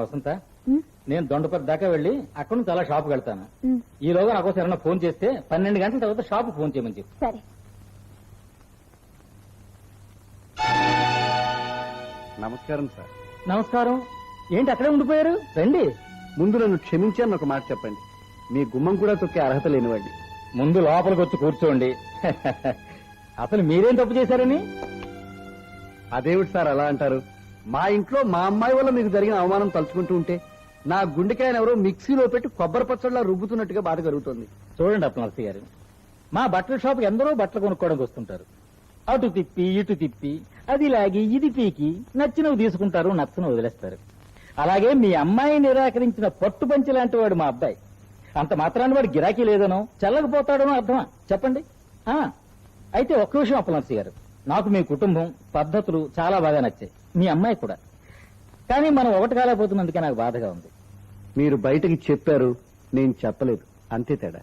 వసంత, నేను దొండపతి దాకా వెళ్ళి అక్కడ నుంచి అలా షాప్కి వెళ్తాను. ఈలోగా నాకు ఎవరైనా ఫోన్ చేస్తే 12 గంటల తర్వాత షాప్ ఫోన్ చేయమని చెప్పు. సరే. నమస్కారం సార్. నమస్కారం. ఏంటి అక్కడే ఉండిపోయారు? రండి. ముందు నన్ను క్షమించాను ఒక మాట చెప్పండి. మీ గుమ్మం కూడా తొక్కే అర్హత లేనివాడి. ముందు లోపలికి వచ్చి కూర్చోండి. అసలు మీరేం తప్పు చేశారని? అదేమిటి సార్ అలా అంటారు? మా ఇంట్లో మా అమ్మాయి వల్ల మీకు జరిగిన అవమానం తలుచుకుంటూ ఉంటే నా గుండెకాయను ఎవరో మిక్సీలో పెట్టి కొబ్బరి పచ్చడిలా రుబ్బుతున్నట్టుగా బాధ కలుగుతుంది. చూడండి అప్పనర్సి గారు, మా బట్టల షాప్కి ఎందరో బట్టలు కొనుక్కోవడానికి వస్తుంటారు. అటు తిప్పి ఇటు తిప్పి అది లాగి ఇది పీకి నచ్చినవి తీసుకుంటారు, నచ్చనవి వదిలేస్తారు. అలాగే మీ అమ్మాయి నిరాకరించిన పట్టు పంచి లాంటి వాడు మా అబ్బాయి. అంత మాత్రాన్ని వాడు గిరాకీ లేదనో చల్లకపోతాడనో అర్థమా చెప్పండి? అయితే ఒక్క విషయం అప్పనర్సి గారు, నాకు మీ కుటుంబం పద్ధతులు చాలా బాగా నచ్చాయి, మీ అమ్మాయి కూడా. కానీ మనం ఒకటి కాలేకపోతున్నందుకే నాకు బాధగా ఉంది. మీరు బయటకి చెప్పారు, నేను చెప్పలేదు, అంతే తేడా.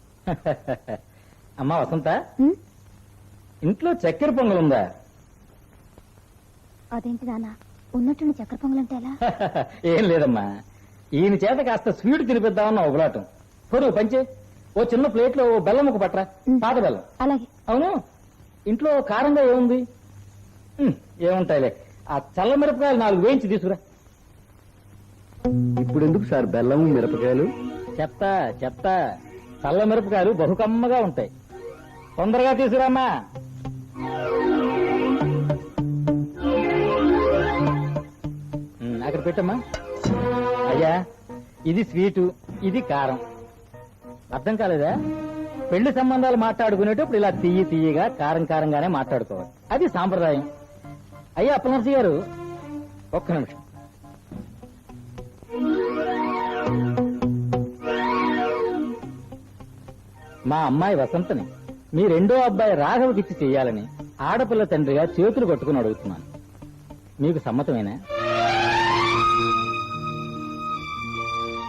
అమ్మా వసంత, ఇంట్లో చక్కెర పొంగల్ ఉందా? అదేంటి నాన్న, ఉన్నట్టుండి చక్కెర పొంగలంటే ఎలా? ఏం లేదమ్మా, ఈయన చేత కాస్త స్వీట్ తినిపిద్దామన్న ఒకలాటం. పొరుగు పంచే, ఓ చిన్న ప్లేట్ లో బెల్లం ఒక పట్రా, పాత బెల్లం. అలాగే. అవును, ఇంట్లో కారంగా ఏముంది? ఏముంటాయిలే, ఆ చల్ల మిరపకాయలు 4 వేయించి తీసుకురా. ఇప్పుడు ఎందుకు సార్ బెల్లం మిరపకాయలు? చెప్తా చల్ల మిరపకాయలు బహుకమ్మగా ఉంటాయి. తొందరగా తీసుకురామ్మా. అక్కడ పెట్టమ్మా. అయ్యా, ఇది స్వీటు, ఇది కారం. అర్థం కాలేదా? పెళ్లి సంబంధాలు మాట్లాడుకునేటప్పుడు ఇలా తీయగా కారం కారంగానే మాట్లాడుకోవాలి, అది సాంప్రదాయం. అయ్యా అప్పనర్సి గారు, ఒక్క నిమిషం. మా అమ్మాయి వసంతని మీ రెండో అబ్బాయి రాఘవకిచ్చి చెయ్యాలని ఆడపిల్ల తండ్రిగా చేతులు కట్టుకుని అడుగుతున్నాను. మీకు సమ్మతమేనా?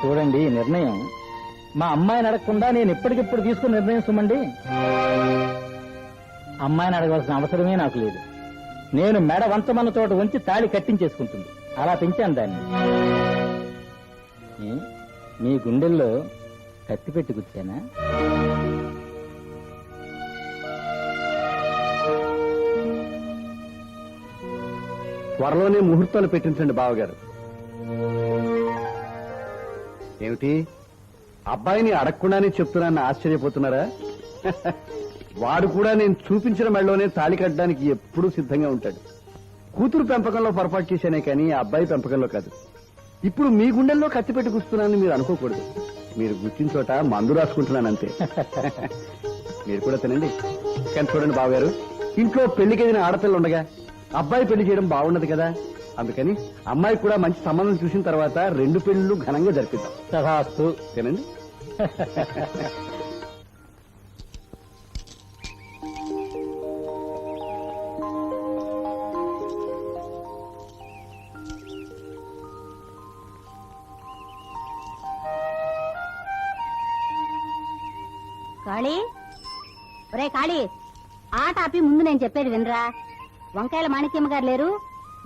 చూడండి, నిర్ణయం మా అమ్మాయిని అడగకుండా నేను ఇప్పటికిప్పుడు తీసుకున్న నిర్ణయం సుమండి. అమ్మాయిని అడగవలసిన అవసరమే నాకు లేదు. నేను మెడ వంచమన్న చోట ఉంచి తాళి కట్టించేసుకుంటుంది. అలా పెంచాను దాన్ని. మీ గుండెల్లో కత్తి పెట్టి కూర్చానా? త్వరలోనే ముహూర్తాలు పెట్టించండి బావగారు. ఏమిటి, అబ్బాయిని అడగకుండానే చెప్తున్నానని ఆశ్చర్యపోతున్నారా? వాడు కూడా నేను చూపించిన మెడలోనే తాళి కట్టడానికి ఎప్పుడూ సిద్ధంగా ఉంటాడు. కూతురు పెంపకంలో పొరపాటు చేశానే కానీ ఆ అబ్బాయి పెంపకంలో కాదు. ఇప్పుడు మీ గుండెల్లో కత్తి పెట్టి కూస్తున్నానని మీరు అనుకోకూడదు. మీరు గుర్తిన చోట మందు రాసుకుంటున్నాను అంతే. మీరు కూడా తినండి. కానీ చూడండి బావగారు, ఇంట్లో పెళ్లికెదిన ఆడపిల్ల ఉండగా అబ్బాయి పెళ్లి చేయడం బాగుండదు కదా. అందుకని అమ్మాయి కూడా మంచి సంబంధం చూసిన తర్వాత 2 పెళ్లిళ్ళు ఘనంగా జరిపిద్దాం. సహాస్తు. తినండి. కాళీ, ఒరే కాళీ, ఆట ఆపి ముందు నేను చెప్పేది వినరా. వంకాయల మాణిక్యమ్మ గారు లేరు,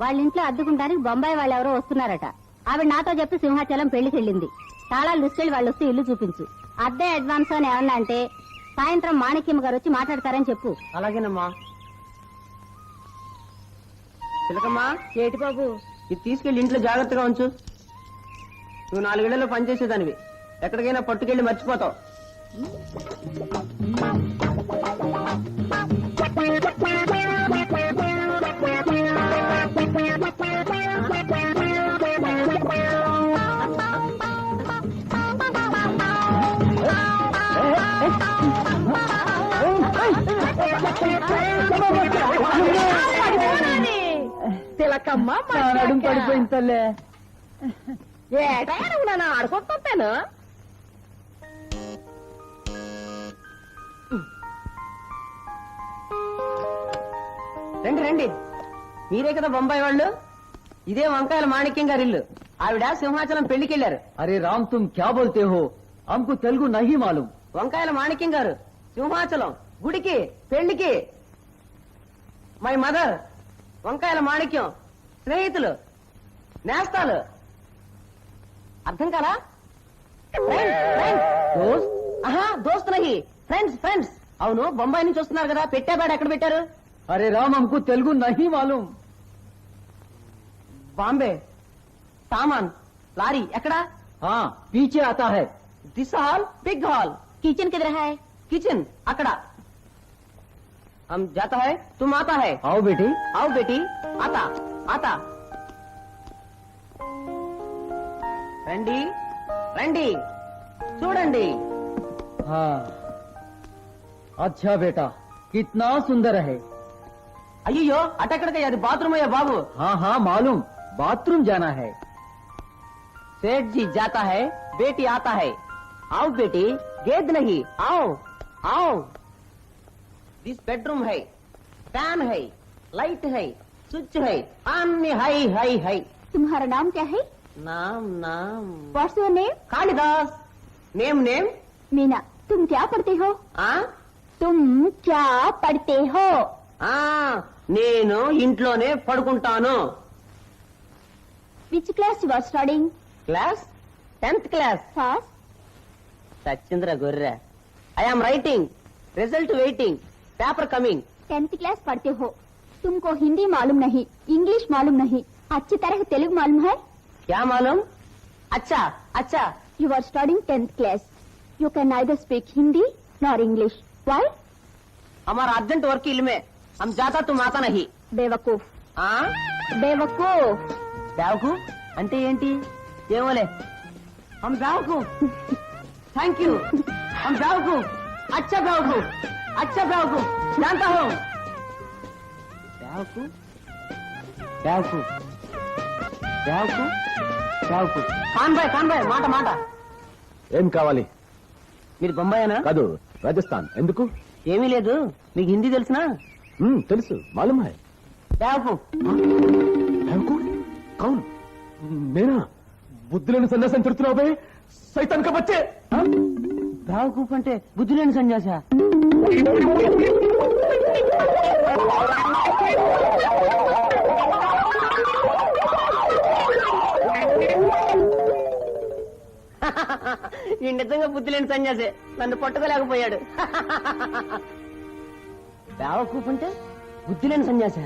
వాళ్ళ ఇంట్లో అద్దుకుంటానికి బొంబాయి వాళ్ళు ఎవరో వస్తున్నారట. ఆవిడ నాతో చెప్పి సింహాచలం పెళ్లికి వెళ్ళింది. తాళాలు లిస్టులు వాళ్ళు వస్తే ఇల్లు చూపించు. అద్దె అడ్వాన్స్ అని ఏమన్నా అంటే సాయంత్రం మాణిక్యమ్మ గారు వచ్చి మాట్లాడతారని చెప్పు. అలాగేనమ్మా. చిలకమ్మా, ఏటి బాబు, ఇది తీసుకెళ్లి ఇంట్లో జాగ్రత్తగా ఉంచు. నువ్వు 4 ఏళ్లలో పనిచేసేదానివి, ఎక్కడికైనా పట్టుకెళ్లి మర్చిపోతావు. తిలకమ్మ పడిపోయింది తల్లే. ఏటా ఆడుకుంటాను. రండి రండి, మీరే కదా బొంబాయి వాళ్ళు. ఇదే వంకాయల మాణిక్యం గారి ఇల్లు. ఆవిడ సింహాచలం పెళ్లికెళ్లారు. అరే రామ్, తుమ్ క్యా బోల్తే హో? హమ్కు తెలుగు నహీ మాలూమ్. వంకాయల మాణిక్యం గారు సింహాచలం గుడికి పెళ్లికి. మై మదర్, వంకాయల మాణిక్యం, స్నేహితులు, నేస్తాలు. అర్థం కాలా దోస్త్ ఆహా దోస్త్ నహి ఫ్రెండ్స్ ఫ్రెండ్స్ అవును బొంబాయి నుంచి వస్తున్నారు కదా పెట్టే బ్యాడ్ ఎక్కడ పెట్టారు అరే రామ్ हमको తెలుగు నహీ మాలూమ్. బాంబే సామాన్ లారీ ఎక్కడ हाँ पीछे आता है. This hall big hall kitchen किधर है? కిచెన్ అక్కడ हम जाता है तुम आता है आओ बेटी. आओ बेटी आता आता రండి రండి చూడండి हाँ अच्छा बेटा कितना सुंदर है. అయ్యో అటెక్కడికి అది బాత్రూమ్ అయ్యా బాబు हाँ हाँ मालूम बाथरूम जाना है. सेठ जी जाता है बेटी आता है आओ बेटी गेद नहीं आओ आओ दिस बेडरूम है फैन है लाइट है स्विच है अन्य है तुम्हारा नाम क्या है? नाम नाम what's your name? Kalidas name name Meena. तुम क्या पढ़ते हो? आ तुम क्या पढ़ते हो? ఆ నేను ఇంట్లోనే పడుకుంటాను Which class you are studying? Class 10th class Fast. Sachindra Gorre I am writing result waiting paper coming 10th class पढ़ते हो. तुमको हिंदी मालूम नहीं, इंग्लिश मालूम नहीं, अच्छी तरह तेलुगु मालूम है? क्या मालूम अच्छा अच्छा You are studying 10th class. You can neither speak Hindi nor English. Why? हमारा अर्जेंट वर्क इल में हम जाता तुम आता नहीं बेवकूफ. ఆ बेवकूफ. బేవకు అంటే ఏంటి ఏమోలే हम బేవకు थैंक यू हम బేవకు अच्छा బేవకు जानता हूँ బేవకు బేవకు బేవకు బేవకు ఖాన్ భాయ్ మాట ఏం కావాలి? మీరు బొంబాయేనా కాదు, రాజస్థాన్. ఎందుకు? ఏమీ లేదు మీకు హిందీ తెలుసునా తెలుసు, మాలూమ్ హై. బేవకు కౌన్? నేనా? బుద్ధులను సన్యాసం తిడుతున్నావు బే, సైతాన్ కా బచ్చే. బేవకూఫ్ అంటే బుద్ధి లేని సన్యాస ఈ నిజంగా బుద్ధి లేని సన్యాసే నన్ను పట్టుకోలేకపోయాడు బేవకూఫ్ అంటే బుద్ధి లేని సన్యాస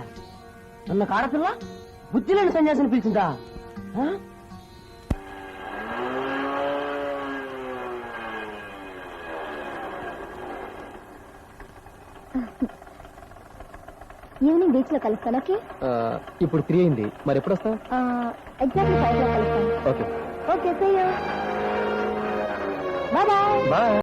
నన్ను ఆడపిల్ల బుద్ధి లేని సన్యాసిని పిలిచిందా ఆ? ఈవినింగ్ బీచ్ లో కలుస్తాను. ఓకే? ఇప్పుడు 3 అయింది, మరి ఎప్పుడు వస్తావు? ఎగ్జాక్ట్లీ 5 లో కలుస్తాను. Okay okay, see you. Bye bye. Bye.